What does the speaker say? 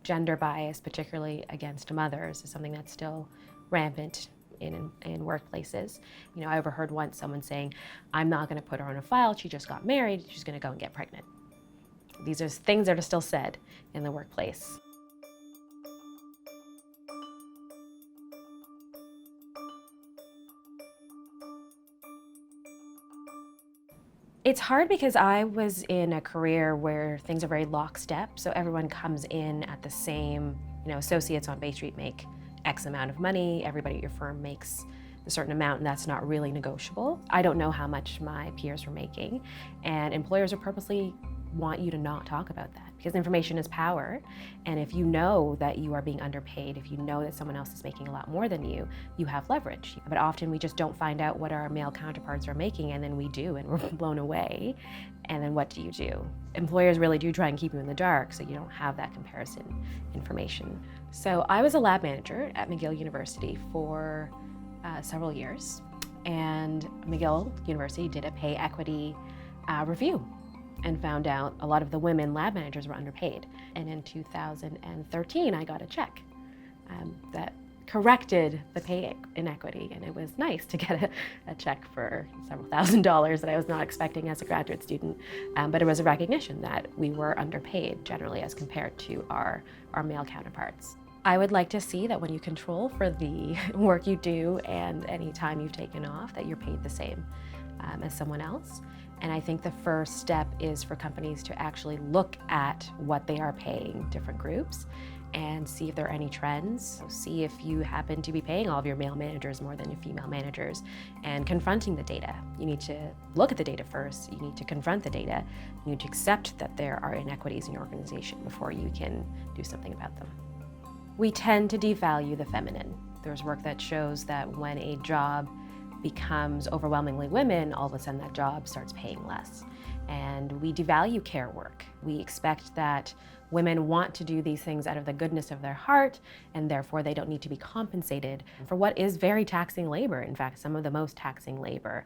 Gender bias, particularly against mothers, is something that's still rampant in workplaces. You know, I overheard once someone saying, "I'm not going to put her on a file, she just got married, she's going to go and get pregnant." These are things that are still said in the workplace. It's hard because I was in a career where things are very lockstep, so everyone comes in at the same, associates on Bay Street make X amount of money, everybody at your firm makes a certain amount, and that's not really negotiable. I don't know how much my peers were making, and employers are purposely want you to not talk about that because information is power. And if you know that you are being underpaid, if you know that someone else is making a lot more than you have leverage. But often we just don't find out what our male counterparts are making, and then we do, and we're blown away. And then what do? Employers really do try and keep you in the dark so you don't have that comparison information. So I was a lab manager at McGill University for several years, and McGill University did a pay equity review and found out a lot of the women lab managers were underpaid. And in 2013, I got a check that corrected the pay inequity, and it was nice to get a check for several $1,000s that I was not expecting as a graduate student, but it was a recognition that we were underpaid generally as compared to our male counterparts. I would like to see that when you control for the work you do and any time you've taken off, that you're paid the same as someone else. And I think the first step is for companies to actually look at what they are paying different groups and see if there are any trends. So see if you happen to be paying all of your male managers more than your female managers, and confronting the data. You need to look at the data first, you need to confront the data, you need to accept that there are inequities in your organization before you can do something about them. We tend to devalue the feminine. There's work that shows that when a job becomes overwhelmingly women, all of a sudden that job starts paying less. And we devalue care work. We expect that women want to do these things out of the goodness of their heart, and therefore they don't need to be compensated for what is very taxing labor. In fact, some of the most taxing labor.